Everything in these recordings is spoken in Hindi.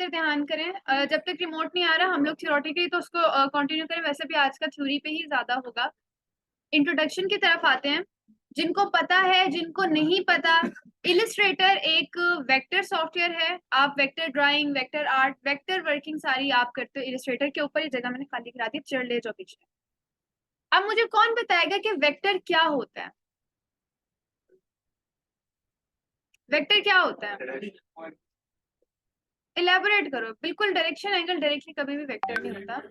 इधर ध्यान करें। जब तक रिमोट नहीं आ रहा हम लोग थ्योरेटिकली तो उसको कंटिन्यू करें, वैसे भी आज का थ्योरी पे ही ज्यादा होगा। इंट्रोडक्शन की तरफ आते हैं। जिनको पता है, जिनको नहीं पता, इलिस्ट्रेटर एक वेक्टर सॉफ्टवेयर है। आप vector drawing, vector art, vector working सारी आप करते हो इलिस्ट्रेटर के ऊपर। ये जगह मैंने खाली करा दी, चढ़ ले जाओ पीछे। अब मुझे कौन बताएगा कि वेक्टर क्या होता है? वेक्टर क्या होता है? इलेबोरेट करो। बिल्कुल डायरेक्शन एंगल डायरेक्टली कभी भी वेक्टर नहीं होता।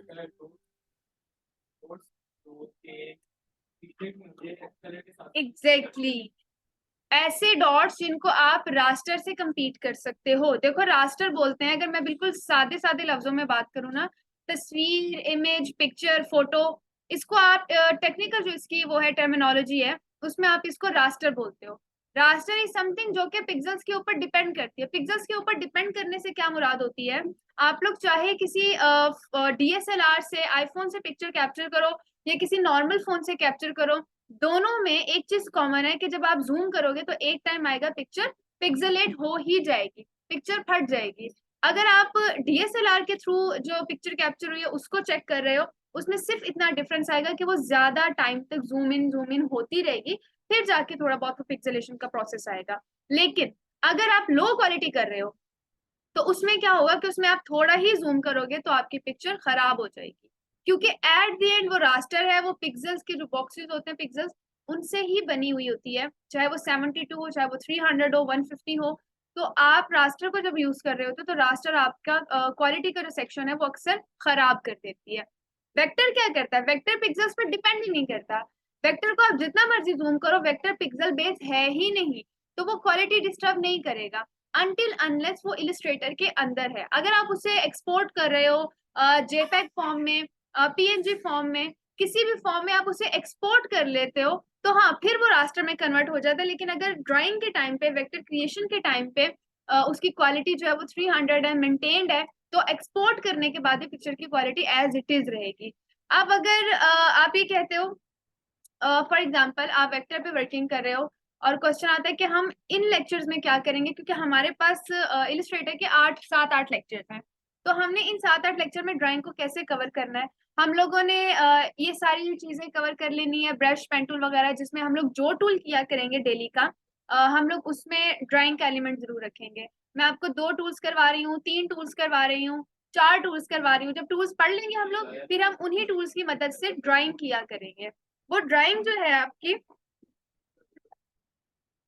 Exactly exactly. ऐसे डॉट्स जिनको आप रास्टर से कंपीट कर सकते हो। देखो रास्टर बोलते हैं, अगर मैं बिल्कुल सादे सादे लफ्जों में बात करूँ ना, तस्वीर, इमेज, पिक्चर, फोटो, इसको आप टेक्निकल जो इसकी वो है टर्मिनोलॉजी है, उसमें आप इसको रास्टर बोलते हो। रास्टर इज समथिंग जो कि पिक्सेल्स के ऊपर डिपेंड करती है। पिक्सेल्स के ऊपर डिपेंड करने से क्या मुराद होती है? आप लोग चाहे किसी डीएसएलआर से, आईफोन से पिक्चर कैप्चर करो या किसी नॉर्मल फोन से कैप्चर करो, दोनों में एक चीज कॉमन है कि जब आप जूम करोगे तो एक टाइम आएगा पिक्चर पिक्सेलेट हो ही जाएगी, पिक्चर फट जाएगी। अगर आप डीएसएलआर के थ्रू जो पिक्चर कैप्चर हुई है उसको चेक कर रहे हो, उसमें सिर्फ इतना डिफरेंस आएगा कि वो ज्यादा टाइम तक जूम इन होती रहेगी, फिर जाके थोड़ा बहुत पिक्सेलेशन का प्रोसेस आएगा। लेकिन अगर आप लो क्वालिटी कर रहे हो तो उसमें क्या होगा कि उसमें आप थोड़ा ही जूम करोगे तो आपकी पिक्चर खराब हो जाएगी, क्योंकि एट द एंड वो रास्टर है, वो पिक्सेल्स के जो बॉक्सेस होते हैं पिक्सेल्स, उनसे ही बनी हुई होती है। चाहे वो 72 हो, चाहे वो 300 हो, 150 हो। तो आप रास्टर को जब यूज कर रहे होते हो तो रास्टर आपका क्वालिटी का जो सेक्शन है वो अक्सर खराब कर देती है। वेक्टर क्या करता है? वेक्टर पिक्सेल्स पर डिपेंड ही नहीं करता। वेक्टर को आप जितना मर्जी जूम करो, वेक्टर पिक्सल बेस है ही नहीं, तो वो क्वालिटी डिस्टर्ब नहीं करेगा अनटिल अनलेस वो इलिस्ट्रेटर के अंदर है। अगर आप उसे एक्सपोर्ट कर रहे हो जेपैग फॉर्म में, पीएनजी फॉर्म में, किसी भी फॉर्म में आप उसे एक्सपोर्ट कर लेते हो तो हाँ फिर वो रास्टर में कन्वर्ट हो जाता है। लेकिन अगर ड्राइंग के टाइम पे, वेक्टर क्रिएशन के टाइम पे उसकी क्वालिटी जो है वो 300 है, मेंटेन्ड है, तो एक्सपोर्ट करने के बाद भी पिक्चर की क्वालिटी एज इट इज रहेगी। अब अगर आप ये कहते हो, फॉर एग्जाम्पल आप वेक्टर पे वर्किंग कर रहे हो और क्वेश्चन आता है कि हम इन लेक्चर्स में क्या करेंगे, क्योंकि हमारे पास इलिस्ट्रेटर के 7-8 लेक्चर्स हैं, तो हमने इन 7-8 लेक्चर में ड्राइंग को कैसे कवर करना है। हम लोगों ने ये सारी चीजें कवर कर लेनी है, ब्रश, पेन टूल वगैरह, जिसमें हम लोग जो टूल किया करेंगे डेली का, हम लोग उसमें ड्राइंग का एलिमेंट जरूर रखेंगे। मैं आपको 2 टूल्स करवा रही हूँ, 3 टूल्स करवा रही हूँ, 4 टूल्स करवा रही हूँ। जब टूल्स पढ़ लेंगे हम लोग, फिर हम उन्हीं टूल्स की मदद से ड्राइंग किया करेंगे। वो ड्राइंग जो है आपकी,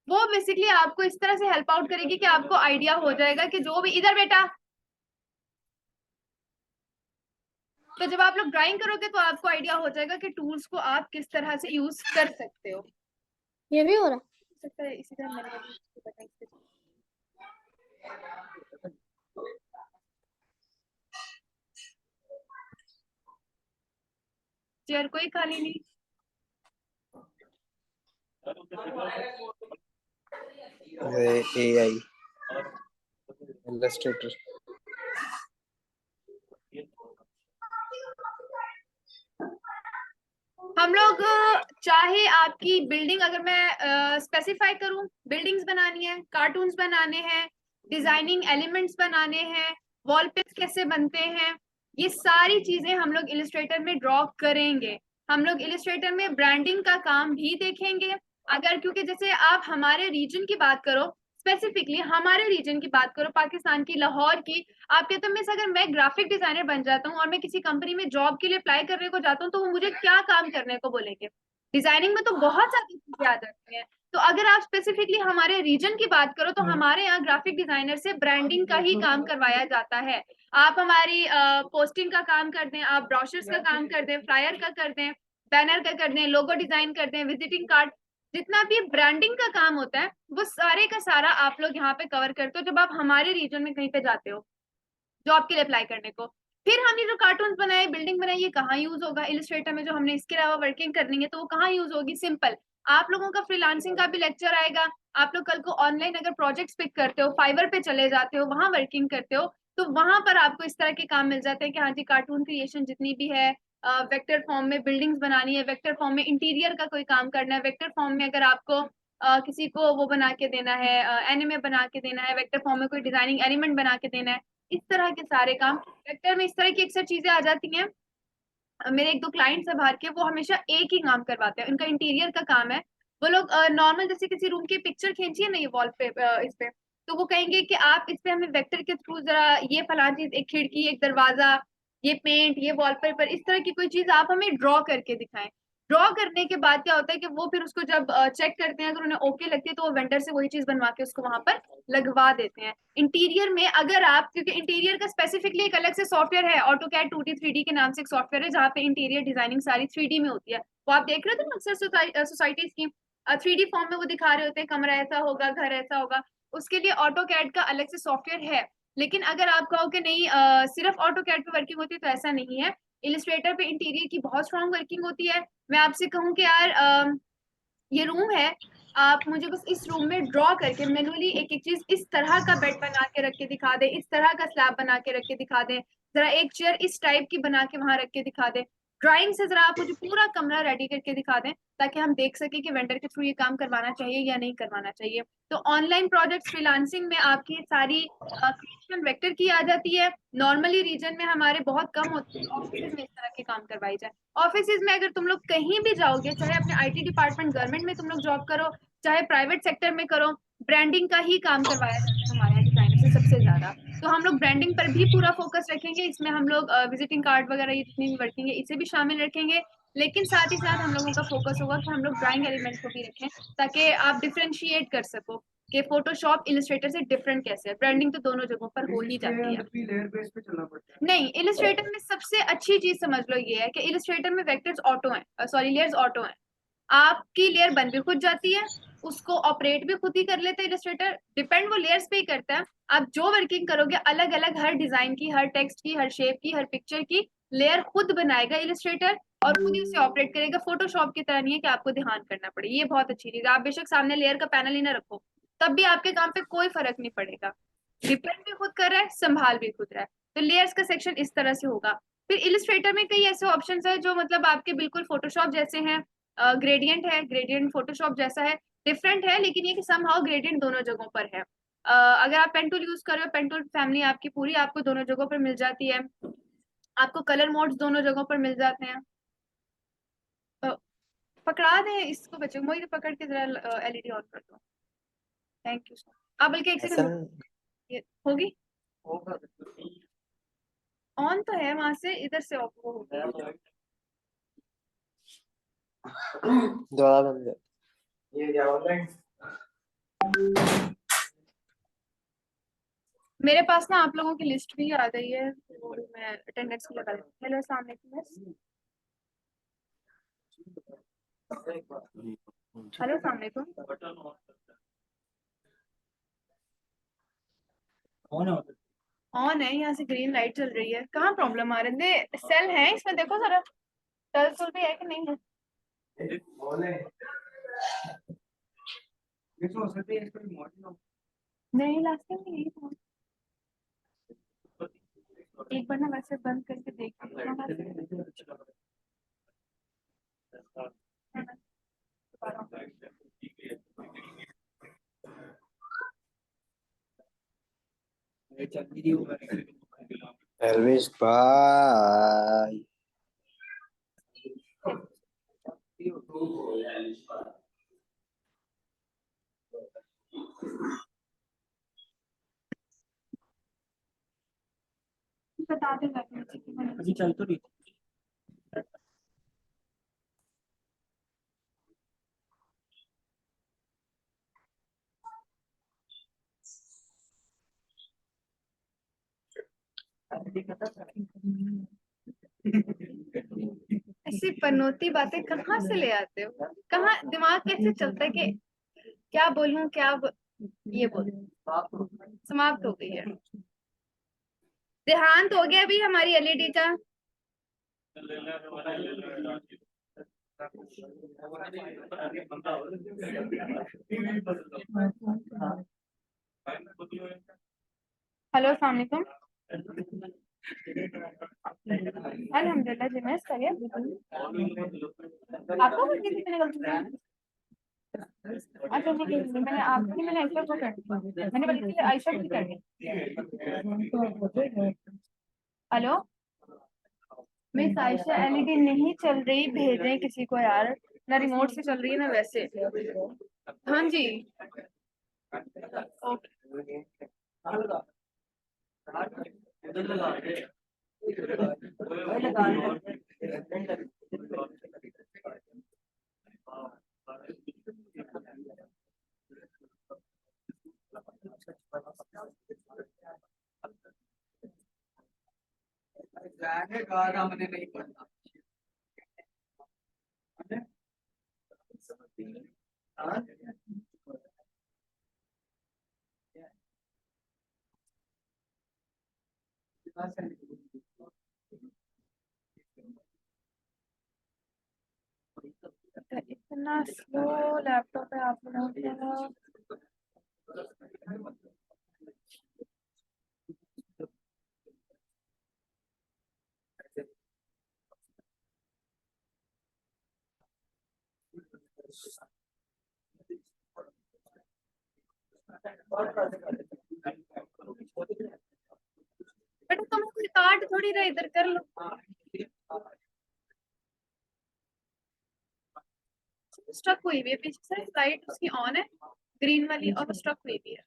वो बेसिकली आपको इस तरह से हेल्प आउट करेगी कि आपको आइडिया हो जाएगा कि जो भी, इधर बेटा, तो जब आप लोग ड्राइंग करोगे तो आपको आइडिया हो जाएगा कि टूल्स को आप किस तरह से यूज कर सकते हो। ये भी हो रहा सकता है इसी तरह मैंने चेयर कोई खाली नहीं। AI Illustrator. हम लोग चाहे आपकी बिल्डिंग, अगर मैं स्पेसिफाई करूं, बिल्डिंग्स बनानी है, कार्टून्स बनाने हैं, डिजाइनिंग एलिमेंट्स बनाने हैं, वॉलपेपर्स कैसे बनते हैं, ये सारी चीजें हम लोग इलिस्ट्रेटर में ड्रॉ करेंगे। हम लोग इलिस्ट्रेटर में ब्रांडिंग का काम भी देखेंगे। अगर, क्योंकि जैसे आप हमारे रीजन की बात करो, स्पेसिफिकली हमारे रीजन की बात करो, पाकिस्तान की, लाहौर की, आप कहते हो मिस अगर मैं ग्राफिक डिजाइनर बन जाता हूँ और मैं किसी कंपनी में जॉब के लिए अप्लाई करने को जाता हूँ तो वो मुझे क्या काम करने को बोलेंगे? डिजाइनिंग में तो बहुत सारी चीजें आ जाती हैं। तो अगर आप स्पेसिफिकली हमारे रीजन की बात करो तो हमारे यहाँ ग्राफिक डिजाइनर से ब्रांडिंग का ही काम करवाया जाता है। आप हमारी पोस्टिंग का काम कर दें, आप ब्रोशर्स का काम कर दें, फ्लायर का कर दें, बैनर का कर दें, लोगो डिजाइन कर दें, विजिटिंग कार्ड, जितना भी ब्रांडिंग का काम होता है वो सारे का सारा आप लोग यहाँ पे कवर करते हो जब आप हमारे रीजन में कहीं पे जाते हो जॉब के लिए अप्लाई करने को। फिर हमने जो कार्टून बनाए, बिल्डिंग बनाई, ये कहाँ यूज होगा? इलिस्ट्रेटर में जो हमने इसके अलावा वर्किंग करनी है तो वो कहाँ यूज होगी? सिंपल, आप लोगों का फ्रीलांसिंग का भी लेक्चर आएगा। आप लोग कल को ऑनलाइन अगर प्रोजेक्ट्स पिक करते हो, फाइवर पे चले जाते हो, वहां वर्किंग करते हो, तो वहां पर आपको इस तरह के काम मिल जाते हैं कि हाँ जी, कार्टून क्रिएशन जितनी भी है, वेक्टर फॉर्म में बिल्डिंग्स बनानी है, वेक्टर फॉर्म में इंटीरियर का कोई काम करना है, वेक्टर फॉर्म में अगर आपको किसी को वो बना के देना है, एनिमे बना के देना है, वेक्टर फॉर्म में कोई डिजाइनिंग एलिमेंट बना के देना है, इस तरह के सारे काम वेक्टर में, इस तरह की अक्सर चीजें आ जाती हैं। मेरे एक दो क्लाइंट्स है बाहर के, वो हमेशा एक ही काम करवाते हैं, उनका इंटीरियर का काम है। वो लोग नॉर्मल जैसे किसी रूम की पिक्चर खींची है ना, ये वॉल पे इस पे, तो वो कहेंगे कि आप इस पे हमें वेक्टर के थ्रू जरा ये फलां चीज, एक खिड़की, एक दरवाजा, ये पेंट, ये वॉलपेपर, इस तरह की कोई चीज आप हमें ड्रॉ करके दिखाएं। ड्रॉ करने के बाद क्या होता है कि वो फिर उसको जब चेक करते हैं, अगर उन्हें ओके लगती है तो वो वेंडर से वही चीज बनवा के उसको वहां पर लगवा देते हैं। इंटीरियर में अगर आप, क्योंकि इंटीरियर का स्पेसिफिकली एक अलग से सॉफ्टवेयर है, ऑटोकैड 2D 3D के नाम से एक सॉफ्टवेयर है, जहाँ पे इंटीरियर डिजाइनिंग सारी 3D में होती है। वो आप देख रहे थे ना अक्सर सोसाइटीज की 3D फॉर्म में वो दिखा रहे होते हैं, कमरा ऐसा होगा, घर ऐसा होगा। उसके लिए ऑटोकैड का अलग से सॉफ्टवेयर है। लेकिन अगर आप कहो कि नहीं सिर्फ ऑटोकैड पे वर्किंग होती है, तो ऐसा नहीं है। इलिस्ट्रेटर पे इंटीरियर की बहुत स्ट्रॉन्ग वर्किंग होती है। मैं आपसे कहूँ कि यार ये रूम है, आप मुझे बस इस रूम में ड्रॉ करके मैनुअली एक एक चीज, इस तरह का बेड बना के रख के दिखा दे, इस तरह का स्लैब बना के रख के दिखा दे, जरा एक चेयर इस टाइप की बना के वहां रख के दिखा दे। ड्राइंग से जरा आप मुझे पूरा कमरा रेडी करके दिखा दें, ताकि हम देख सके कि वेंडर के थ्रू ये काम करवाना चाहिए या नहीं करवाना चाहिए। तो ऑनलाइन प्रोजेक्ट फ्रीलांसिंग में आपकी सारी क्रिएशन वेक्टर की आ जाती है। नॉर्मली रीजन में हमारे बहुत कम होते हैं, ऑफिस में इस तरह के काम करवाई जाए। ऑफिस में अगर तुम लोग कहीं भी जाओगे, चाहे अपने IT डिपार्टमेंट गवर्नमेंट में तुम लोग जॉब करो, चाहे प्राइवेट सेक्टर में करो, ब्रांडिंग का ही काम करवाया जाता है हमारे यहाँ डिजाइनर से सबसे ज्यादा। तो हम लोग ब्रांडिंग पर भी पूरा फोकस रखेंगे, इसमें हम लोग विजिटिंग कार्ड वगैरह ये जितनी भी वर्किंग है इसे भी शामिल रखेंगे। लेकिन साथ ही साथ हम लोगों का फोकस होगा कि हम लोग ड्राइंग एलिमेंट को भी रखें, ताकि आप डिफ्रेंशिएट कर सको कि फोटोशॉप इलिस्ट्रेटर से डिफरेंट कैसे है। ब्रांडिंग तो दोनों जगहों पर हो ही जाती है। नहीं, इलिस्ट्रेटर में सबसे अच्छी चीज समझ लो ये है कि इलिस्ट्रेटर में वेक्टर्स ऑटो हैं, सॉरी लेयर्स ऑटो हैं। आपकी लेयर बन भी खुद जाती है, उसको ऑपरेट भी खुद ही कर लेते हैं इलिस्ट्रेटर। डिपेंड वो लेयर्स पे ही करता है। आप जो वर्किंग करोगे अलग अलग, हर डिजाइन की, हर टेक्स्ट की, हर शेप की, हर पिक्चर की लेयर खुद बनाएगा इलिस्ट्रेटर, और खुद ही उसे ऑपरेट करेगा। फोटोशॉप की तरह नहीं है कि आपको ध्यान करना पड़े। ये बहुत अच्छी चीज है। आप बेशक सामने लेयर का पैनल ही ना रखो, तब भी आपके काम पे कोई फर्क नहीं पड़ेगा। डिपेंड भी खुद कर रहा है, संभाल भी खुद रहा है। तो लेयर्स का सेक्शन इस तरह से होगा। फिर इलिस्ट्रेटर में कई ऐसे ऑप्शंस है जो मतलब आपके बिल्कुल फोटोशॉप जैसे हैं। ग्रेडियंट है, ग्रेडियंट फोटोशॉप जैसा है, डिफरेंट है, लेकिन ये कि समहाउ ग्रेडियंट दोनों जगहों पर है। अगर आप पेन टूल यूज कर रहे हो, पेन टूल फैमिली आपकी पूरी आपको दोनों जगहों पर मिल जाती है। आपको कलर मोड्स दोनों जगहों पर मिल जाते हैं। अ, पकड़ा दें इसको, बच्चे को मुझे पकड़ के जरा LED ऑन कर दो। Thank you so. आप बल्कि एक ऐसा सेकंड, ये होगी ऑन तो है, वहां से इधर से ऑफ हो गया। दोबारा बंद कर। मेरे पास ना आप लोगों की लिस्ट भी आ गई है, तो मैं अटेंडेंस की लगा देती हूँ। हेलो, अस्सलाम वालेकुम मिस। हेलो, अस्सलाम वालेकुम। ऑन है, यहाँ से ग्रीन लाइट चल रही है। कहाँ प्रॉब्लम आ रही है? सेल है इसमें, देखो जरा सेल सुल भी है कि नहीं है। नहीं, लास्ट टाइम नहीं था। एक बार ना वैसे बंद करके देख परवेश भाई बता देगा अभी चल तो रही। ऐसी पनौती बातें कहाँ से ले आते हो? कहाँ दिमाग कैसे चलता है कि क्या बोलूं, ये बोल। समाप्त हो गई है, देहांत हो गया अभी हमारी LED का। हेलो, अस्सलाम वालेकुम। अल्हम्दुलिल्लाह जी, मैं करिए। आपको किसी से निकल चुका है? अच्छा नहीं मैंने आपकी मैंने आयशा को कर दी, मैंने बल्कि आयशा को कर दी। हेलो मिस आयशा एलईडी नहीं चल रही, भेजें किसी को यार, ना रिमोट से चल रही है ना वैसे। हाँ जी ओके। हमने नहीं पढ़ना। इतना स्लो लैपटॉप है आप लोगों का। बेटा तुम कोई काट थोड़ी रहे, इधर कर लो। स्ट्रक हुई हुई है पीछे से, लाइट उसकी ऑन है ग्रीन वाली और स्ट्रक हुई हुई है।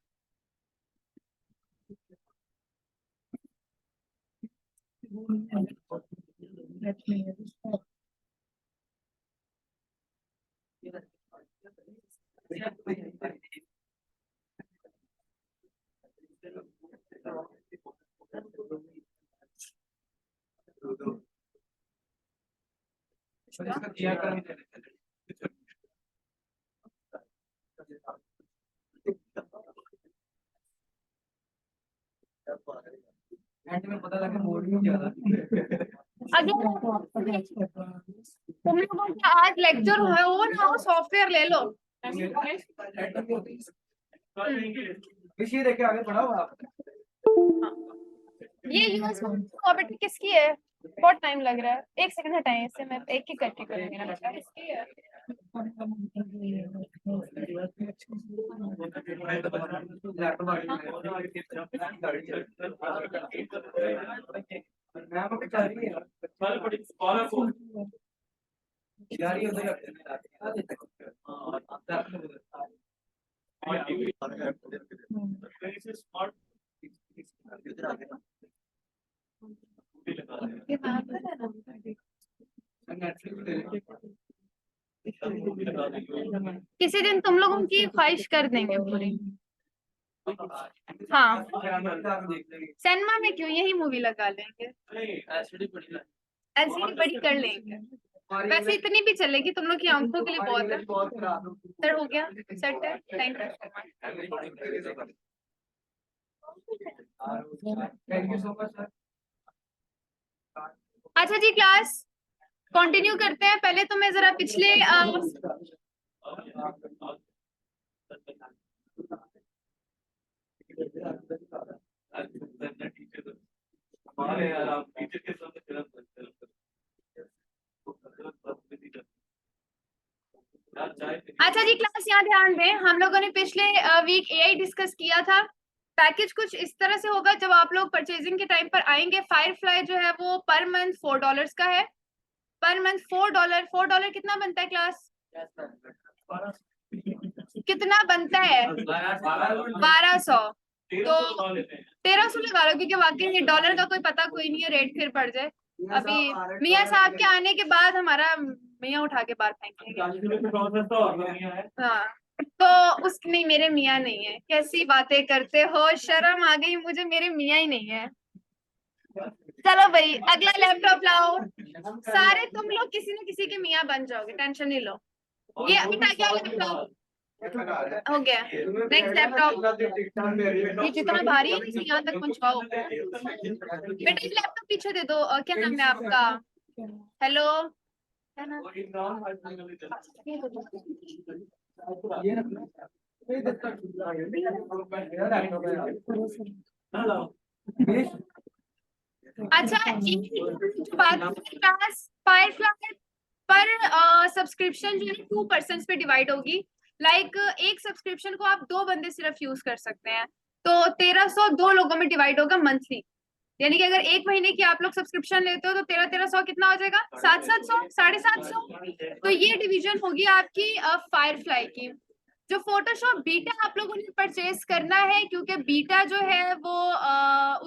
एंड में पता लगा मोड भी ज्यादा। अगर तुम लोगों का आज लेक्चर है वो ना, वो सॉफ्टवेयर ले लो। विषय देखे आगे बढ़ाओ आप। ये यूएस कॉपी किसकी है? बहुत टाइम लग रहा है, एक सेकंड हटाएं इससे, मैं एक ही करके करूंगी ना बेटा। इसकी है। ये नाम है ना? किसी दिन तुम लोगों की ख्वाहिश कर देंगे पूरी। हाँ सिनेमा में क्यों, यही मूवी लगा लेंगे, एलसीडी बड़ी कर लेंगे। वैसे इतनी भी चलेगी, तुम लोग की आंखों के लिए बहुत है। सर हो गया, सेट है, time. Thank you so much sir. अच्छा जी क्लास कंटिन्यू करते हैं। पहले तो मैं जरा पिछले अच्छा जी क्लास यहाँ ध्यान दें, हम लोगों ने पिछले वीक एआई डिस्कस किया था। पैकेज कुछ इस तरह से होगा, जब आप लोग परचेजिंग के टाइम पर आएंगे, फायरफ्लाई जो है वो पर मंथ $4 का है। पर मंथ $4 कितना बनता है क्लास? कितना बनता है? 1200। तो 1300 लगा लो, क्योंकि वाकई ये डॉलर का कोई पता कोई नहीं है, रेट फिर बढ़ जाए। अभी मियाँ साहब के आने के बाद हमारा मियाँ उठा के बाहर फेंकेंगे। हाँ तो उस नहीं, मेरे मियाँ नहीं है, कैसी बातें करते हो, शर्म आ गई मुझे, मेरे मियाँ ही नहीं है। चलो भाई अगला लैपटॉप लाओ, सारे तुम लोग किसी न किसी के मियाँ बन जाओगे, टेंशन नहीं लो। ये अभी आ गया लैपटॉप, हो गया। नेक्स्ट लैपटॉप, ये जितना भारी है इसे यहाँ तक पहुंचवाओ। बेटा ये लैपटॉप पीछे दे दो। क्या नाम है आपका? हेलो क्या नाम? अच्छा जो बात क्लास फायरफ्लाई पर सब्सक्रिप्शन जो है 2 पर्सन पे डिवाइड होगी। लाइक एक सब्सक्रिप्शन को आप 2 बंदे सिर्फ यूज कर सकते हैं, तो 1300 2 लोगों में डिवाइड होगा मंथली, यानी कि अगर 1 महीने की आप लोग सब्सक्रिप्शन लेते हो तो 1300 कितना हो जाएगा, 700 750। तो ये डिवीजन होगी आपकी फायरफ्लाई की। जो फोटोशॉप बीटा आप लोगों ने परचेज करना है, क्योंकि बीटा जो है वो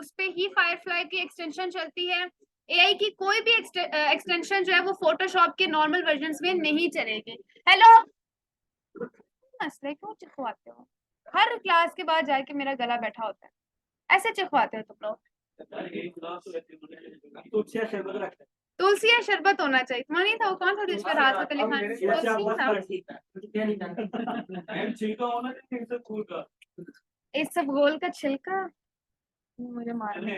उस पे ही फायरफ्लाई की एक्सटेंशन चलती है। एआई की कोई भी एक्सटेंशन जो है वो फोटोशॉप के नॉर्मल वर्जन में नहीं चलेगी। हेलो, मसले क्यों चिखवाते हो? हर क्लास के बाद जाके मेरा गला बैठा होता है, ऐसे चिखवाते हो तुम लोग। तुलसी या शरबत होना चाहिए, तुम्हारा नहीं था वो? कौन था जिस पर राहत फतेह अली खान था? इस सब गोल का छिलका मुझे मारना।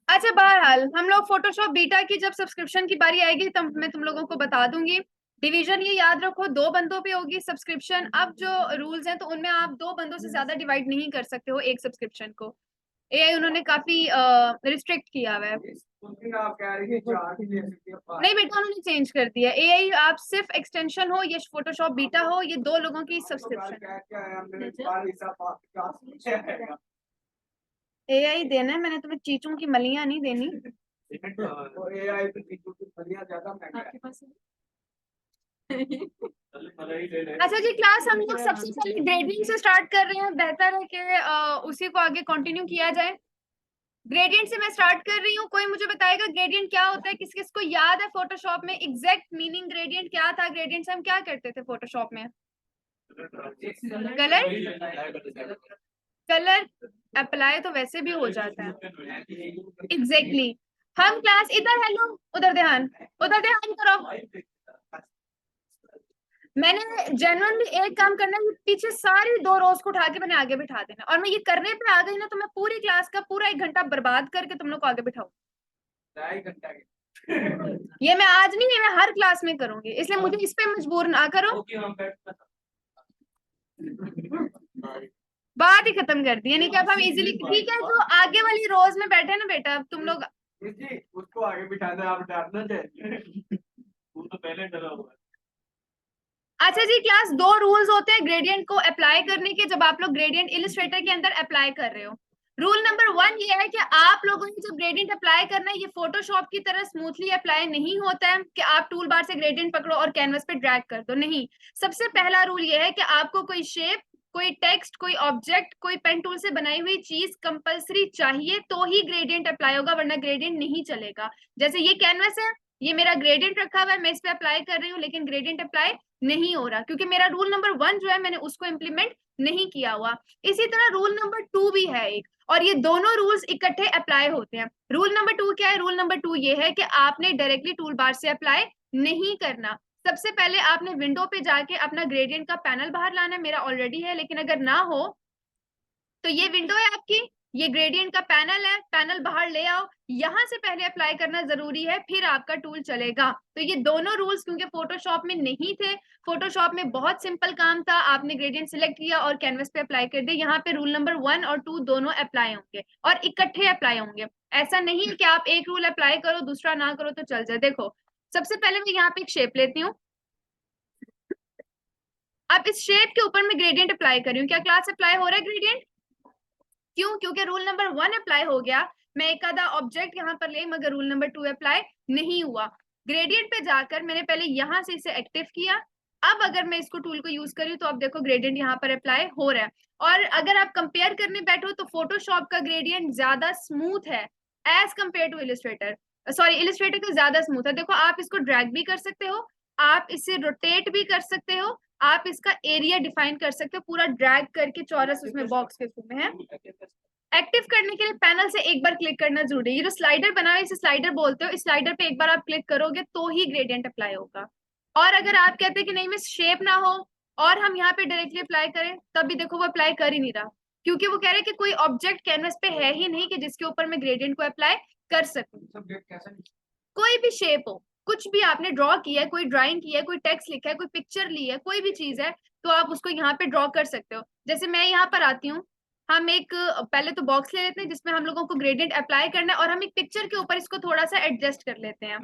अच्छा, बहरहाल हम लोग फोटोशॉप बीटा की जब सब्सक्रिप्शन की बारी आएगी तब मैं तुम लोगों को बता दूंगी। डिवीजन ये याद रखो, 2 बंदों पे होगी सब्सक्रिप्शन। अब जो रूल्स हैं तो उनमें आप 2 बंदों से ज्यादा डिवाइड नहीं कर सकते हो एक सब्सक्रिप्शन को। एआई उन्होंने काफी रिस्ट्रिक्ट किया हुआ है। आप कह रही है 4 ही ले सकते हैं, 5 नहीं बेटा, उन्होंने चेंज कर दिया। एआई आप सिर्फ एक्सटेंशन हो या फोटोशॉप बीटा हो, ये 2 लोगों की सब्सक्रिप्शन। क्या है हमने 4 हिस्सा पास एआई देना है, मैंने तुम्हें चीचों की मलियां नहीं देनी। और एआई पे चीजों की बढ़िया ज्यादा महंगा है। अच्छा जी, क्लास हम लोग सबसे पहले ग्रेडियंट से स्टार्ट कर रहे हैं। बेहतर है कि उसी को आगे कंटिन्यू किया जाए। ग्रेडियंट से मैं स्टार्ट कर रही हूँ। कोई मुझे बताएगा ग्रेडियंट क्या होता है? किस किस को याद है फोटोशॉप में एग्जैक्ट मीनिंग ग्रेडियंट क्या था? ग्रेडियंट से हम क्या करते थे फोटोशॉप में? कलर अप्लाई तो वैसे भी हो जाता है। एग्जैक्टली हम क्लास इधर, हेलो उधर ध्यान, उधर ध्यान करो। मैंने जेन्युइनली एक काम करना है, पीछे सारी 2 रोज को उठा के मैंने आगे बिठा देना, और मैं ये करने पे आ गई ना तो मैं पूरी क्लास का पूरा 1 घंटा बर्बाद करके तुम लोग को आगे बिठाऊं। 2.5 घंटा ये मैं आज नहीं, ये मैं हर क्लास में करूंगी, इसलिए मुझे इस पे मजबूर ना करो। बात ही खत्म कर दी, यानी कि अब हम इजीली, ठीक है, जो आगे वाली रोज में बैठे ना बेटा तुम लोग, जी उसको आगे बिठाना, आप डरना चाहिए। वो तो पहले डरा हुआ है। अच्छा जी क्लास, 2 रूल्स होते हैं ग्रेडियंट को अप्लाई करने के जब आप लोग ग्रेडियंट इलस्ट्रेटर के अंदर अप्लाई कर रहे हो। रूल नंबर 1 ये है कि आप लोगों ने जब ग्रेडियंट अप्लाई करना है, ये फोटोशॉप की तरह स्मूथली अप्लाई नहीं होता है कि आप टूल बार से ग्रेडियंट पकड़ो और कैनवस पे ड्रैग कर दो। नहीं, सबसे पहला रूल ये है कि आपको कोई शेप, कोई टेक्स्ट, कोई ऑब्जेक्ट, कोई पेन टूल से बनाई हुई चीज कंपलसरी चाहिए तो ही ग्रेडियंट अप्लाई होगा, वरना ग्रेडियंट नहीं चलेगा। जैसे ये कैनवस है, ये मेरा ग्रेडियंट रखा हुआ है, मैं इस पे अप्लाई कर रही हूँ, लेकिन ग्रेडियंट अप्लाई नहीं हो रहा क्योंकि मेरा रूल नंबर 1 जो है मैंने उसको इम्प्लीमेंट नहीं किया हुआ। इसी तरह रूल नंबर 2 भी है एक, और ये दोनों रूल्स इकट्ठे अप्लाई होते हैं। रूल नंबर 2 क्या है? रूल नंबर 2 ये है कि आपने डायरेक्टली टूल बार से अप्लाई नहीं करना। सबसे पहले आपने विंडो पे जाके अपना ग्रेडियंट का पैनल बाहर लाना है। मेरा ऑलरेडी है, लेकिन अगर ना हो तो ये विंडो है आपकी, ये ग्रेडियंट का पैनल है, पैनल बाहर ले आओ, यहां से पहले अप्लाई करना जरूरी है, फिर आपका टूल चलेगा। तो ये दोनों रूल्स क्योंकि फोटोशॉप में नहीं थे, फोटोशॉप में बहुत सिंपल काम था, आपने ग्रेडियंट सिलेक्ट किया और कैनवस पे अप्लाई कर दिया। यहाँ पे रूल नंबर 1 और 2 दोनों अप्लाई होंगे और इकट्ठे अप्लाई होंगे। ऐसा नहीं है कि आप एक रूल अप्लाई करो दूसरा ना करो तो चल जाए। देखो सबसे पहले मैं यहाँ पे एक शेप लेती हूँ। अब इस शेप के ऊपर मैं ग्रेडियंट अप्लाई कर रही हूँ। क्या क्लास अप्लाई हो रहा है ग्रेडियंट? क्यों? क्योंकि रूल नंबर 1 अप्लाई हो गया। मैं एक आधा ऑब्जेक्ट यहाँ पर ले, मगर रूल नंबर 2 अप्लाई नहीं हुआ। ग्रेडियंट पे जाकर मैंने पहले यहाँ से इसे एक्टिव किया। अब अगर मैं इसको टूल को यूज करूँ तो अब देखो ग्रेडियंट यहाँ पर अप्लाई हो रहा है। और अगर आप कंपेयर करने बैठो तो फोटोशॉप का ग्रेडियंट ज्यादा स्मूथ है as compared to Illustrator. Sorry, Illustrator का ज्यादा स्मूथ है। देखो आप इसको ड्रैग भी कर सकते हो, आप इसे रोटेट भी कर सकते हो, आप इसका एरिया डिफाइन कर सकते हो, पूरा ड्रैग करके चौरस उसमें बॉक्स के फॉर्म में है। एक्टिव करने के लिए पैनल से एक बार क्लिक करना जरूरी है। ये जो स्लाइडर बना है इसे स्लाइडर बोलते हो, इस स्लाइडर पे एक बार आप क्लिक करोगे तो ही ग्रेडियंट अप्लाई होगा। और अगर आप कहते हैं कि नहीं मैं शेप ना हो और हम यहाँ पे डायरेक्टली अप्लाई करें, तब भी देखो वो अप्लाई कर ही नहीं रहा, क्योंकि वो कह रहे हैं कि कोई ऑब्जेक्ट कैनवस पे है ही नहीं कि जिसके ऊपर मैं ग्रेडियंट को अप्लाई कर सकूं। कोई भी शेप हो, कुछ भी आपने ड्रॉ किया है, कोई ड्राइंग किया है, कोई टेक्स्ट लिखा है, कोई पिक्चर ली है, कोई भी चीज है, तो आप उसको यहाँ पे ड्रॉ कर सकते हो। जैसे मैं यहाँ पर आती हूँ, हम एक पहले तो बॉक्स ले लेते हैं जिसमें हम लोगों को ग्रेडियंट अप्लाई करना है, और हम एक पिक्चर के ऊपर इसको थोड़ा सा एडजस्ट कर लेते हैं।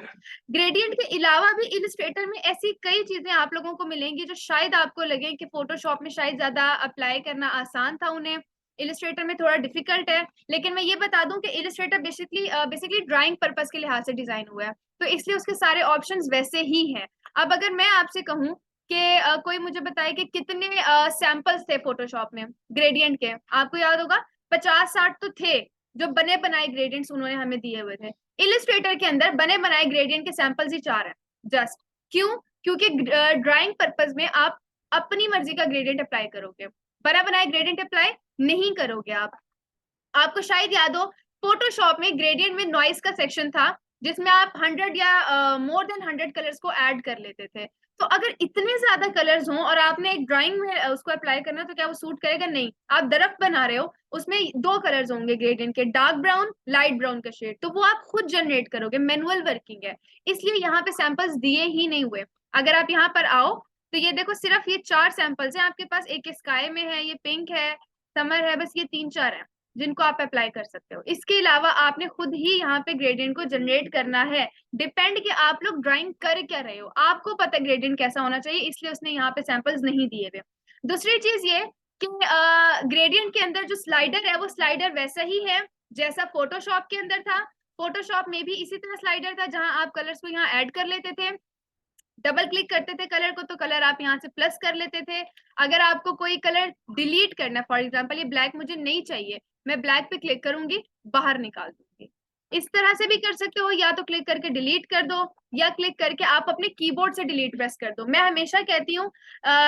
ग्रेडियंट के अलावा भी इलिस्ट्रेटर में ऐसी कई चीजें आप लोगों को मिलेंगी जो शायद आपको लगे कि फोटोशॉप में शायद ज्यादा अप्लाई करना आसान था उन्हें, इलिस्ट्रेटर में थोड़ा डिफिकल्ट है। लेकिन मैं ये बता दूं कि इलिस्ट्रेटर बेसिकली ड्राइंग पर्पस के लिहाज से डिजाइन हुआ है, तो इसलिए उसके सारे ऑप्शंस वैसे ही हैं। अब अगर मैं आपसे कहूँ कि कोई मुझे बताए कि कितने सैंपल्स थे फोटोशॉप में ग्रेडियंट के, आपको याद होगा 50-60 तो थे जो बने बनाए ग्रेडियंट्स उन्होंने हमें दिए हुए थे। इलिस्ट्रेटर के अंदर बने बनाए ग्रेडियंट के सैंपल्स ही 4 हैं जस्ट। क्यों? क्योंकि ड्राइंग पर्पस में आप अपनी मर्जी का ग्रेडियंट अप्लाई करोगे, बना बनाए ग्रेडियंट अप्लाई नहीं करोगे आप। आपको शायद याद हो फोटोशॉप में ग्रेडियंट में नॉइस का सेक्शन था जिसमें आप 100 या मोर देन 100 कलर्स को ऐड कर लेते थे। तो अगर इतने ज्यादा कलर्स हों और आपने एक ड्राइंग में उसको अप्लाई करना, तो क्या वो सूट करेगा? नहीं। आप दरख्त बना रहे हो, उसमें 2 कलर्स होंगे ग्रेडियंट के, डार्क ब्राउन, लाइट ब्राउन का शेड, तो वो आप खुद जनरेट करोगे, मैनुअल वर्किंग है, इसलिए यहाँ पे सैंपल्स दिए ही नहीं हुए। अगर आप यहाँ पर आओ तो ये देखो सिर्फ ये 4 सैंपल्स हैं आपके पास, एक स्काई में है, ये पिंक है, समर है, बस ये 3-4 है जिनको आप अप्लाई कर सकते हो। इसके अलावा आपने खुद ही यहाँ पे ग्रेडियंट को जनरेट करना है, डिपेंड कि आप लोग ड्राइंग कर क्या रहे हो, आपको पता है ग्रेडियंट कैसा होना चाहिए, इसलिए उसने यहाँ पे सैंपल्स नहीं दिए हुए। दूसरी चीज ये कि ग्रेडियंट के अंदर जो स्लाइडर है वो स्लाइडर वैसा ही है जैसा फोटोशॉप के अंदर था। फोटोशॉप में भी इसी तरह स्लाइडर था जहां आप कलर्स को यहाँ ऐड कर लेते थे, डबल क्लिक करते थे कलर को तो कलर आप यहाँ से प्लस कर लेते थे। अगर आपको कोई कलर डिलीट करना है, फॉर एग्जांपल ये ब्लैक मुझे नहीं चाहिए, मैं ब्लैक पे क्लिक करूंगी, बाहर निकाल दूंगी। इस तरह से भी कर सकते हो, या तो क्लिक करके डिलीट कर दो, या क्लिक करके आप अपने कीबोर्ड से डिलीट प्रेस कर दो। मैं हमेशा कहती हूँ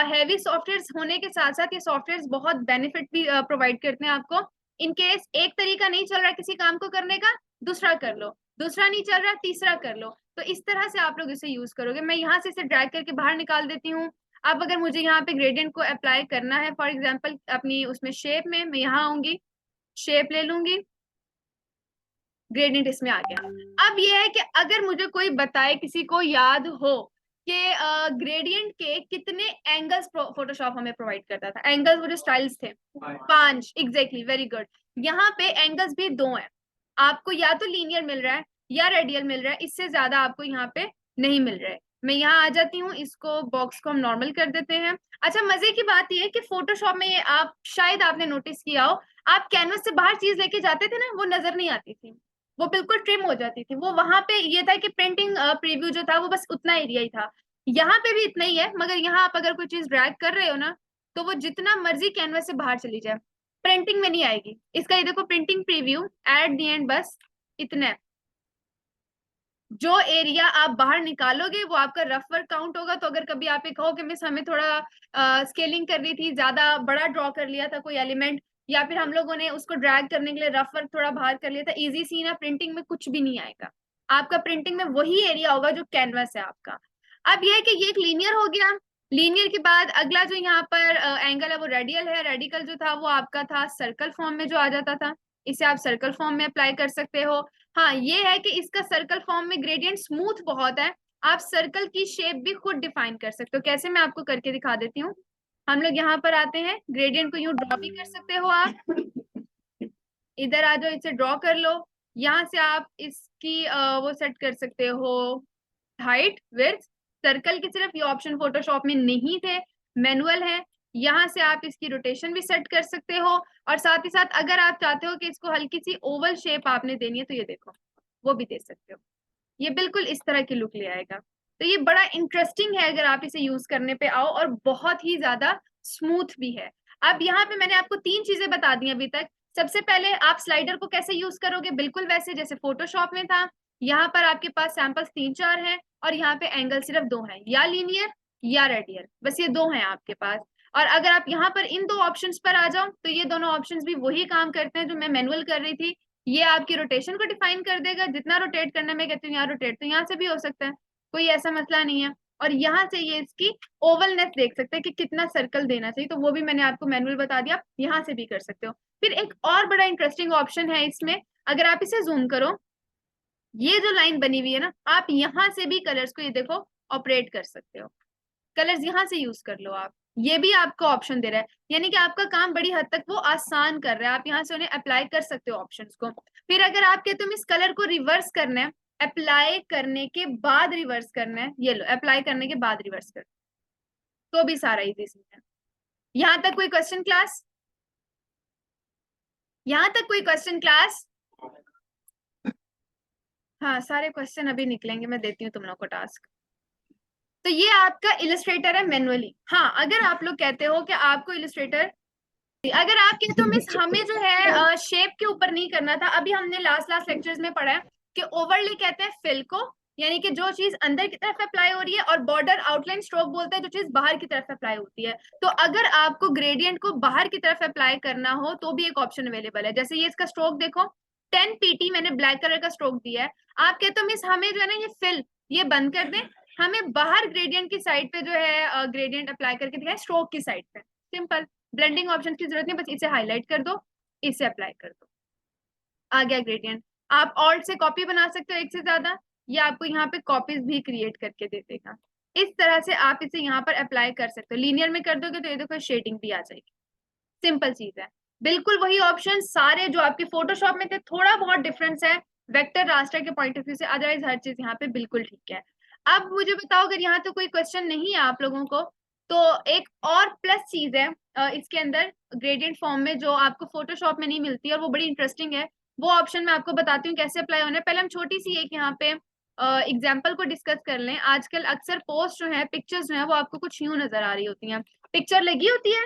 हैवी सॉफ्टवेयर होने के साथ साथ ये सॉफ्टवेयर बहुत बेनिफिट भी प्रोवाइड करते हैं आपको। इन केस एक तरीका नहीं चल रहा किसी काम को करने का, दूसरा कर लो, दूसरा नहीं चल रहा तीसरा कर लो, तो इस तरह से आप लोग इसे यूज करोगे। मैं यहाँ से इसे ड्रैग करके बाहर निकाल देती हूँ। अब अगर मुझे यहाँ पे ग्रेडियंट को अप्लाई करना है, फॉर एग्जांपल अपनी उसमें शेप में, मैं यहाँ आऊंगी, शेप ले लूंगी, ग्रेडियंट इसमें आ गया। अब ये है कि अगर मुझे कोई बताए, किसी को याद हो कि ग्रेडियंट के कितने एंगल्स फोटोशॉप हमें प्रोवाइड करता था, एंगल्स वो जो स्टाइल्स थे 5, एग्जैक्टली, वेरी गुड। यहाँ पे एंगल्स भी 2 हैं, आपको या तो लीनियर मिल रहा है या रेडियल मिल रहा है, इससे ज्यादा आपको यहाँ पे नहीं मिल रहा है। मैं यहाँ आ जाती हूँ, इसको बॉक्स को हम नॉर्मल कर देते हैं। अच्छा, मजे की बात यह है कि फोटोशॉप में आप शायद आपने नोटिस किया हो, आप कैनवस से बाहर चीज लेके जाते थे ना, वो नजर नहीं आती थी, वो बिल्कुल ट्रिम हो जाती थी। वो वहां पे ये था कि प्रिंटिंग प्रीव्यू जो था वो बस उतना एरिया ही था, यहाँ पे भी इतना ही है, मगर यहाँ आप अगर कोई चीज ड्रैग कर रहे हो ना, तो वो जितना मर्जी कैनवस से बाहर चली जाए, प्रिंटिंग में नहीं आएगी। इसका ये देखो, printing preview at the and, बस इतना है। जो एरिया आप बाहर निकालोगे वो आपका रफ वर्क काउंट होगा। तो अगर कभी आप ये कहो कि मिस हमें थोड़ा स्केलिंग करनी थी, ज्यादा बड़ा ड्रॉ कर लिया था कोई एलिमेंट, या फिर हम लोगों ने उसको ड्रैग करने के लिए रफ वर्क थोड़ा बाहर कर लिया था, इजी सीन है, प्रिंटिंग में कुछ भी नहीं आएगा आपका, प्रिंटिंग में वही एरिया होगा जो कैनवस है आपका। अब यह है कि ये एक लीनियर हो गया। लीनियर के बाद अगला जो यहाँ पर एंगल है वो रेडियल है। रेडिकल जो था वो आपका था सर्कल फॉर्म में जो आ जाता था, इसे आप सर्कल फॉर्म में अप्लाई कर सकते हो। हाँ, ये है कि इसका सर्कल फॉर्म में ग्रेडियंट स्मूथ बहुत है, आप सर्कल की शेप भी खुद डिफाइन कर सकते हो। कैसे, मैं आपको करके दिखा देती हूँ। हम लोग यहाँ पर आते हैं, ग्रेडियंट को यूं ड्रॉ भी कर सकते हो आप, इधर आ जाओ, इसे ड्रॉ कर लो। यहाँ से आप इसकी वो सेट कर सकते हो, हाइट, विड्थ। सर्कल के सिर्फ ये ऑप्शन फोटोशॉप में नहीं थे, मैनुअल है। यहाँ से आप इसकी रोटेशन भी सेट कर सकते हो, और साथ ही साथ अगर आप चाहते हो कि इसको हल्की सी ओवल शेप आपने देनी है, तो ये देखो वो भी दे सकते हो, ये बिल्कुल इस तरह की लुक ले आएगा। तो ये बड़ा इंटरेस्टिंग है अगर आप इसे यूज करने पे आओ, और बहुत ही ज्यादा स्मूथ भी है। अब यहाँ पे मैंने आपको 3 चीजें बता दी अभी तक। सबसे पहले आप स्लाइडर को कैसे यूज करोगे, बिल्कुल वैसे जैसे फोटोशॉप में था। यहाँ पर आपके पास सैंपल्स 3-4 हैं, और यहाँ पे एंगल सिर्फ 2 हैं, या लीनियर या रेडियल, बस ये 2 हैं आपके पास। और अगर आप यहाँ पर इन 2 ऑप्शंस पर आ जाओ, तो ये दोनों ऑप्शंस भी वही काम करते हैं जो मैं मैनुअल कर रही थी। ये आपकी रोटेशन को डिफाइन कर देगा, जितना रोटेट करना मैं कहती हूँ यहाँ रोटेट, तो यहाँ से भी हो सकता है, कोई ऐसा मसला नहीं है। और यहाँ से ये इसकी ओवलनेस देख सकते हैं कि कितना सर्कल देना चाहिए, तो वो भी मैंने आपको मैनुअल बता दिया, यहाँ से भी कर सकते हो। फिर एक और बड़ा इंटरेस्टिंग ऑप्शन है इसमें, अगर आप इसे जूम करो, ये जो लाइन बनी हुई है ना, आप यहाँ से भी कलर्स को ये देखो ऑपरेट कर सकते हो, कलर्स यहाँ से यूज कर लो आप। ये भी आपको ऑप्शन दे रहा है, यानी कि आपका काम बड़ी हद तक वो आसान कर रहा है, आप यहाँ से उन्हें अप्लाई कर सकते हो ऑप्शंस को। फिर अगर आप कहते हो इस कलर को रिवर्स करना है, अप्लाई करने के बाद रिवर्स करना है, ये लो अप्लाई करने के बाद रिवर्स कर, तो भी सारा इजी सी है। यहाँ तक कोई क्वेश्चन क्लास? यहाँ तक कोई क्वेश्चन क्लास? हाँ सारे क्वेश्चन अभी निकलेंगे, मैं देती हूँ तुम लोग को टास्क। तो ये आपका इलिस्ट्रेटर है मैनुअली। हाँ अगर आप लोग कहते हो कि आपको इलिस्ट्रेटर, अगर आप कहते हो मिस हमें जो है शेप के ऊपर नहीं करना था, अभी हमने लास्ट लेक्चर्स में पढ़ा है कि ओवरले कहते हैं फिल को, यानी कि जो चीज अंदर की तरफ अप्लाई हो रही है, और बॉर्डर आउटलाइन स्ट्रोक बोलते हैं जो चीज बाहर की तरफ अप्लाई होती है। तो अगर आपको ग्रेडियंट को बाहर की तरफ अप्लाई करना हो तो भी एक ऑप्शन अवेलेबल है। जैसे ये इसका स्ट्रोक देखो 10 pt, मैंने ब्लैक कलर का स्ट्रोक दिया है। आप कहते हो मिस हमें जो है ना ये फिल ये बंद कर दें, हमें बाहर ग्रेडियंट की साइड पे जो है ग्रेडियंट अप्लाई करके दिखाए स्ट्रोक की साइड पे। सिंपल, ब्लेंडिंग ऑप्शन की जरूरत नहीं, बस इसे हाईलाइट कर दो, इसे अप्लाई कर दो, आ गया ग्रेडियंट। आप ऑल्ट से कॉपी बना सकते हो एक से ज्यादा, या आपको यहाँ पे कॉपीज भी क्रिएट करके दे देगा। इस तरह से आप इसे यहाँ पर अप्लाई कर सकते हो। लीनियर में कर दोगे तो ये देखो शेडिंग भी आ जाएगी। सिंपल चीज है, बिल्कुल वही ऑप्शन सारे जो आपके फोटोशॉप में थे, थोड़ा बहुत डिफरेंस है वेक्टर रास्टर के पॉइंट ऑफ व्यू से, अदरवाइज हर चीज यहाँ पे बिल्कुल ठीक है। अब मुझे बताओ अगर यहाँ तो कोई क्वेश्चन नहीं है आप लोगों को, तो एक और प्लस चीज है इसके अंदर ग्रेडियंट फॉर्म में जो आपको फोटोशॉप में नहीं मिलती और वो बड़ी इंटरेस्टिंग है। वो ऑप्शन मैं आपको बताती हूँ कैसे अप्लाई होना है। पहले हम छोटी सी एक यहाँ पे एग्जाम्पल को डिस्कस कर लें। आजकल अक्सर पोस्ट जो है, पिक्चर्स जो है, वो आपको कुछ यूं नजर आ रही होती हैं। पिक्चर लगी होती है,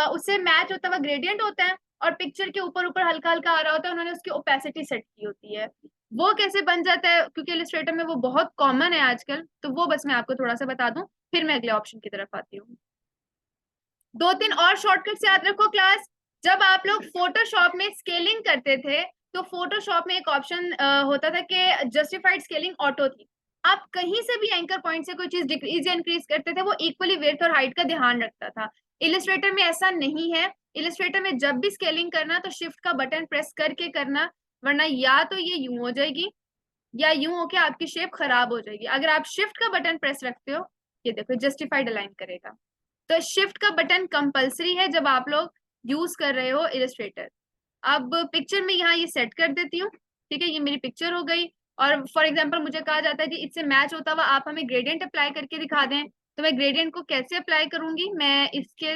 उससे मैच होता हुआ ग्रेडियंट होता है, और पिक्चर के ऊपर ऊपर हल्का हल्का आ रहा होता है, उन्होंने उसकी ओपेसिटी सेट की होती है। वो कैसे बन जाता है, क्योंकि इलस्ट्रेटर में वो बहुत कॉमन है आजकल, तो वो बस मैं आपको थोड़ा सा बता दूं, फिर मैं अगले ऑप्शन की तरफ आती हूँ। 2-3 और शॉर्टकट्स याद रखो क्लास। जब आप लोग फोटोशॉप में स्केलिंग करते थे, तो फोटोशॉप में एक ऑप्शन होता था कि जस्टिफाइड स्केलिंग ऑटो थी। आप कहीं से भी एंकर पॉइंट से कोई चीज डिक्रीज या इंक्रीज करते थे, वो इक्वली विड्थ और हाइट का ध्यान रखता था। इलिस्ट्रेटर में ऐसा नहीं है। इलिस्ट्रेटर में जब भी स्केलिंग करना तो शिफ्ट का बटन प्रेस करके करना, वरना या तो ये यूं हो जाएगी या यूं होके आपकी शेप खराब हो जाएगी। अगर आप शिफ्ट का बटन प्रेस रखते हो, ये देखो जस्टिफाइड अलाइन करेगा। तो शिफ्ट का बटन कंपलसरी है जब आप लोग यूज कर रहे हो इलस्ट्रेटर। अब पिक्चर में यहाँ ये सेट कर देती हूँ, ठीक है, ये मेरी पिक्चर हो गई। और फॉर एग्जांपल मुझे कहा जाता है कि इससे मैच होता हुआ आप हमें ग्रेडियंट अप्लाई करके दिखा दें, तो मैं ग्रेडियंट को कैसे अप्लाई करूंगी, मैं इसके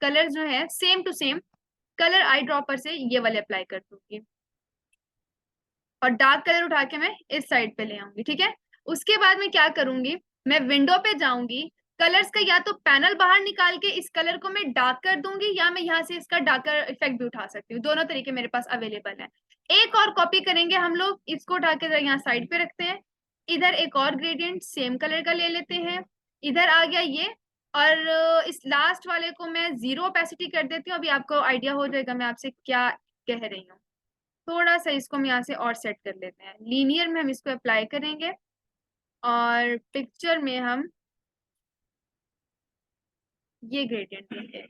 कलर जो है same to same colour eye dropper से ये वाले अप्लाई कर दूंगी, और डार्क कलर उठा के मैं इस साइड पे ले आऊंगी, ठीक है। उसके बाद मैं क्या करूंगी, मैं विंडो पे जाऊंगी, कलर्स का या तो पैनल बाहर निकाल के इस कलर को मैं डार्क कर दूंगी, या मैं यहाँ से इसका डार्कर इफेक्ट भी उठा सकती हूँ। दोनों तरीके मेरे पास अवेलेबल है। एक और कॉपी करेंगे हम लोग, इसको उठा के यहाँ साइड पे रखते हैं। इधर एक और ग्रेडियंट सेम कलर का ले लेते हैं, इधर आ गया ये। और इस लास्ट वाले को मैं 0 ओपेसिटी कर देती हूँ। अभी आपको आइडिया हो जाएगा मैं आपसे क्या कह रही हूँ। थोड़ा सा इसको हम यहाँ से और सेट कर लेते हैं। लीनियर में हम इसको अप्लाई करेंगे, और पिक्चर में हम ये ग्रेडियंट देंगे।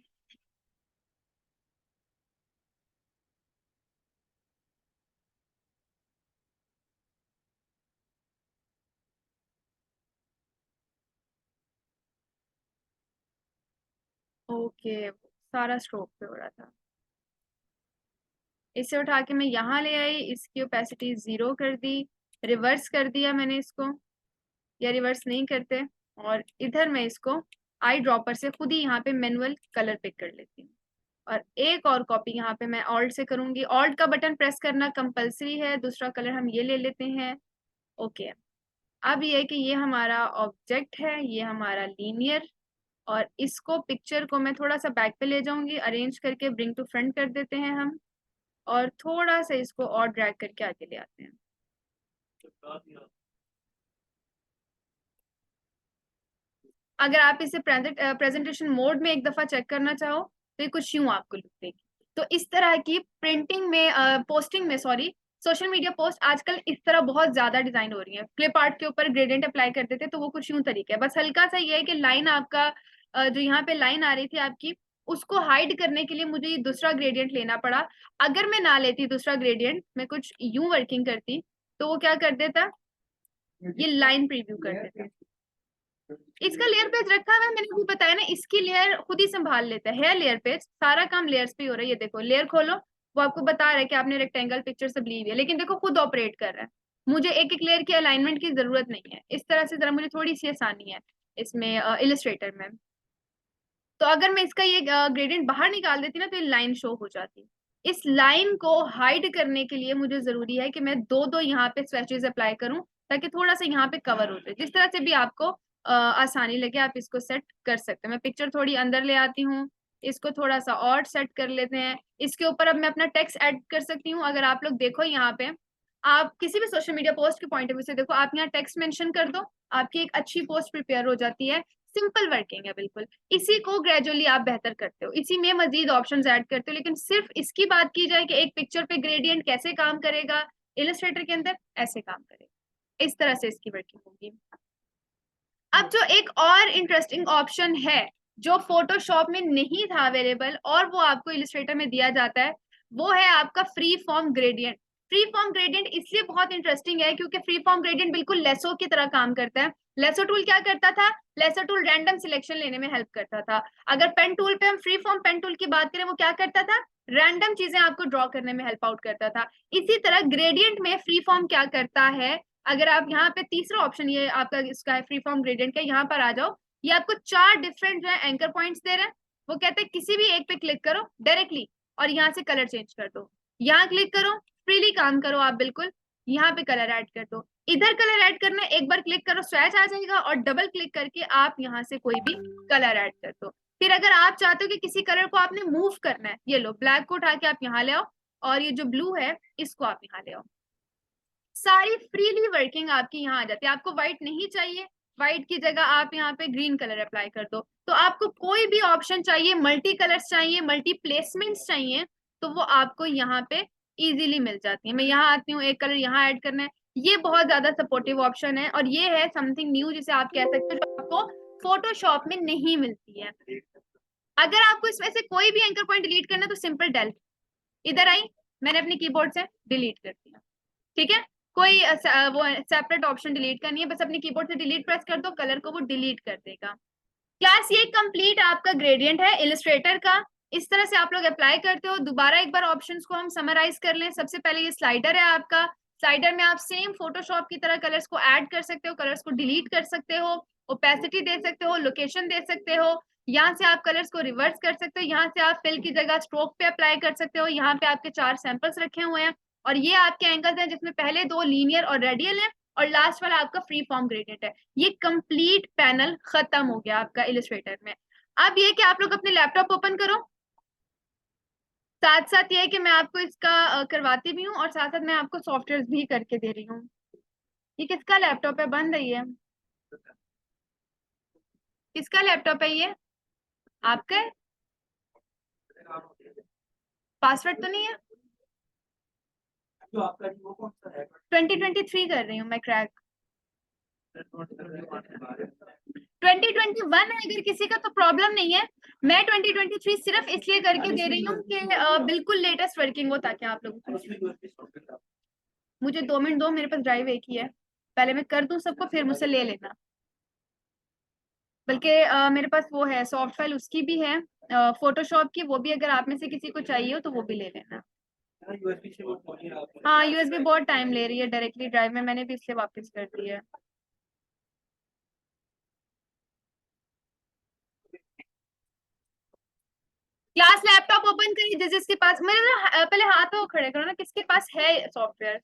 ओके, सारा स्ट्रोक पे हो रहा था। इसे उठा के मैं यहाँ ले आई, इसकी ओपेसिटी 0 कर दी, रिवर्स कर दिया मैंने इसको, या रिवर्स नहीं करते, और इधर मैं इसको आई ड्रॉपर से खुद ही यहाँ पे मैनुअल कलर पिक कर लेती हूँ। और एक और कॉपी यहाँ पे मैं ऑल्ट से करूंगी। ऑल्ट का बटन प्रेस करना कंपलसरी है। दूसरा कलर हम ये ले लेते हैं। ओके, अब ये कि ये हमारा ऑब्जेक्ट है, ये हमारा लीनियर, और इसको पिक्चर को मैं थोड़ा सा बैक पे ले जाऊंगी, अरेंज करके ब्रिंग टू फ्रंट कर देते हैं हम, और थोड़ा सा इसको और ड्रैग करके आगे ले आते हैं। अगर आप इसे प्रेजेंटेशन मोड में एक दफा चेक करना चाहो तो ये कुछ यूं आपको लुक देगी। तो इस तरह की प्रिंटिंग में पोस्टिंग में सॉरी सोशल मीडिया पोस्ट आजकल इस तरह बहुत ज्यादा डिजाइन हो रही है। क्लिप आर्ट के ऊपर ग्रेडियंट अप्लाई कर देते तो वो कुछ यूं तरीके है। बस हल्का सा ये है कि लाइन आपका जो यहाँ पे लाइन आ रही थी आपकी, उसको हाइड करने के लिए मुझे ये दूसरा ग्रेडियंट लेना पड़ा। अगर मैं ना लेती दूसरा ग्रेडियंट, मैं कुछ यूं वर्किंग करती, तो वो क्या कर देता, ये लाइन प्रीव्यू कर देता। इसका लेयर पेज रखा हुआ है, मैंने भी बताया ना, इसकी लेयर खुद ही संभाल लेता है लेयर पेज, सारा काम लेयर्स पे हो रहा है। ये देखो लेयर खोलो, वो आपको बता रहा है कि आपने रेक्टेंगल पिक्चर सब ली हुई है, लेकिन देखो खुद ऑपरेट कर रहा है, मुझे एक एक लेयर की अलाइनमेंट की जरूरत नहीं है। इस तरह से जरा मुझे थोड़ी सी आसानी है इसमें इलिस्ट्रेटर में। तो अगर मैं इसका ये ग्रेडियंट बाहर निकाल देती ना तो ये लाइन शो हो जाती। इस लाइन को हाइड करने के लिए मुझे जरूरी है कि मैं दो दो यहाँ पे स्वेचेस अप्लाई करूं, ताकि थोड़ा सा यहाँ पे कवर हो जाए। जिस तरह से भी आपको आसानी लगे आप इसको सेट कर सकते हैं। मैं पिक्चर थोड़ी अंदर ले आती हूँ, इसको थोड़ा सा और सेट कर लेते हैं। इसके ऊपर अब मैं अपना टेक्स्ट ऐड कर सकती हूँ। अगर आप लोग देखो यहाँ पे, आप किसी भी सोशल मीडिया पोस्ट के पॉइंट ऑफ व्यू से देखो, आप यहाँ टेक्स्ट मेंशन कर दो, आपकी एक अच्छी पोस्ट प्रिपेयर हो जाती है। सिंपल वर्किंग है बिल्कुल। इसी को ग्रेजुअली आप बेहतर करते हो, इसी में मजीद ऑप्शंस ऐड करते हो। लेकिन सिर्फ इसकी बात की जाए कि एक पिक्चर पे ग्रेडियंट कैसे काम करेगा इलस्ट्रेटर के अंदर, ऐसे काम करेगा, इस तरह से इसकी वर्किंग होगी। अब जो एक और इंटरेस्टिंग ऑप्शन है जो फोटोशॉप में नहीं था अवेलेबल और वो आपको इलस्ट्रेटर में दिया जाता है, वो है आपका free form gradient. Free form gradient इसलिए बहुत इंटरेस्टिंग है क्योंकि फ्री फॉर्म ग्रेडियंट बिल्कुल लेसो की तरह काम करता है। लेसो टूल क्या करता था? लेसो टूल रैंडम सिलेक्शन लेने में हेल्प करता था। अगर पेन टूल पे हम फ्री फॉर्म पेन टूल की बात करें, वो क्या करता था? रैंडम चीजें आपको ड्रॉ करने में हेल्प आउट करता था। इसी तरह ग्रेडियंट में फ्री फॉर्म क्या करता है? अगर आप यहाँ पे तीसरा ऑप्शन ये आपका इसका है फ्री फॉर्म ग्रेडियंट का, यहाँ पर आ जाओ, ये आपको 4 डिफरेंट जो है एंकर पॉइंट्स दे रहे हैं। वो कहते हैं किसी भी एक पे क्लिक करो डायरेक्टली और यहाँ से कलर चेंज कर दो। यहाँ क्लिक करो, फ्रीली काम करो आप बिल्कुल, यहाँ पे कलर ऐड कर दो। इधर कलर ऐड करना है, एक बार क्लिक करो स्वैच आ जाएगा और डबल क्लिक करके आप यहाँ से कोई भी कलर ऐड कर दो। फिर अगर आप चाहते हो कि किसी कलर को आपने मूव करना है, ये लो ब्लैक को उठा के आप यहाँ ले आओ और ये जो ब्लू है इसको आप यहाँ ले आओ। सारी फ्रीली वर्किंग आपकी यहाँ आ जाती है। आपको व्हाइट नहीं चाहिए, व्हाइट की जगह आप यहाँ पे ग्रीन कलर अप्लाई कर दो। तो आपको कोई भी ऑप्शन चाहिए, मल्टी कलर्स चाहिए, मल्टी प्लेसमेंट्स चाहिए, तो वो आपको यहाँ पे इजीली मिल जाती है। मैं यहाँ आती हूँ, एक कलर यहाँ ऐड करना है, ये बहुत ज्यादा सपोर्टिव ऑप्शन है और ये है समथिंग न्यू जिसे आप कह सकते हो जो आपको फोटोशॉप में नहीं मिलती है। अगर आपको इसमें से कोई भी एंकर पॉइंट डिलीट करना है तो सिंपल डेल, इधर आई, मैंने अपने कीबोर्ड से डिलीट कर दिया। ठीक है, कोई वो सेपरेट ऑप्शन डिलीट करनी है, बस अपने कीबोर्ड से डिलीट प्रेस कर दो, कलर को वो डिलीट कर देगा। क्लास ये कंप्लीट आपका ग्रेडियंट है इलस्ट्रेटर का। इस तरह से आप लोग अप्लाई करते हो। दोबारा एक बार ऑप्शंस को हम समराइज कर लें। सबसे पहले ये स्लाइडर है आपका, स्लाइडर में आप सेम फोटोशॉप की तरह कलर्स को ऐड कर सकते हो, कलर्स को डिलीट कर सकते हो, ओपेसिटी दे सकते हो, लोकेशन दे सकते हो। यहाँ से आप कलर्स को रिवर्स कर सकते हो, यहाँ से आप फिल की जगह स्ट्रोक पे अप्लाई कर सकते हो। यहाँ पे आपके 4 सैंपल्स रखे हुए हैं और ये आपके एंगल्स हैं जिसमें पहले 2 लीनियर और रेडियल है और लास्ट वाला आपका फ्री फॉर्म ग्रेडियंट है। ये कंप्लीट पैनल खत्म हो गया आपका इलस्ट्रेटर में। अब ये कि आप लोग अपने लैपटॉप ओपन करो, साथ साथ ये है कि मैं आपको इसका करवाती भी हूँ और साथ साथ मैं आपको सॉफ्टवेयर भी करके दे रही हूँ। ये किसका लैपटॉप है? बंद है ये? किसका लैपटॉप है ये? आपका है? पासवर्ड तो नहीं है? जो आपका वो कौन सा है? 2023 कर रही हूँ मैं क्रैक। 2021 है अगर किसी का तो प्रॉब्लम नहीं है। मैं 2023 सिर्फ इसलिए करके दे रही हूँ कि बिल्कुल लेटेस्ट वर्किंग हो, ताकि आप लोग। मुझे 2 मिनट दो, मेरे पास ड्राइव एक ही है, पहले मैं कर दूं सबको फिर मुझसे ले लेना। बल्कि मेरे पास वो है सॉफ्ट फाइल, उसकी भी है फोटोशॉप की, वो भी अगर आप में से किसी को चाहिए हो तो वो भी ले लेना। हाँ यूएसबी बहुत टाइम ले रही है डायरेक्टली ड्राइव में, मैंने भी इसलिए वापस कर दी है। क्लास लैपटॉप ओपन करिए जिसके पास, मेरे ना पहले हाथ में वो खड़े करो ना, किसके पास है सॉफ्टवेयर?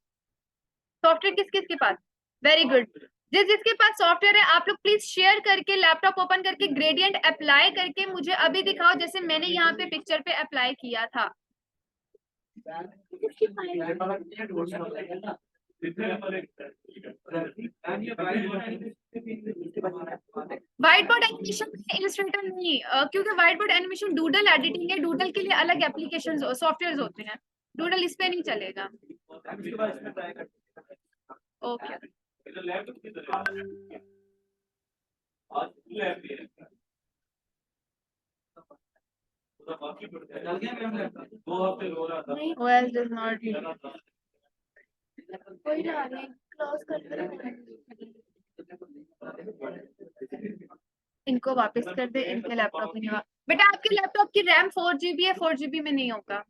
सॉफ्टवेयर किस किस के पास? Very good. जिसके पास सॉफ्टवेयर है आप लोग प्लीज शेयर करके लैपटॉप ओपन करके ग्रेडियंट अप्लाई करके मुझे अभी दिखाओ, जैसे मैंने यहाँ पे पिक्चर पे अप्लाई किया था। व्हाइट बोर्ड एनिमेशन इलस्ट्रेटर नहीं, क्योंकि white board animation doodle editing है, डूडल के लिए अलग एप्लीकेशन सॉफ्टवेयर होते हैं, डूडल इस पे नहीं चलेगा। ओके OS does not कोई ना, क्लोज कर इनको वापस कर दे, इनके लैपटॉप में नहीं होगा। बेटा आपके लैपटॉप की रैम 4 GB है, 4 GB में नहीं होगा।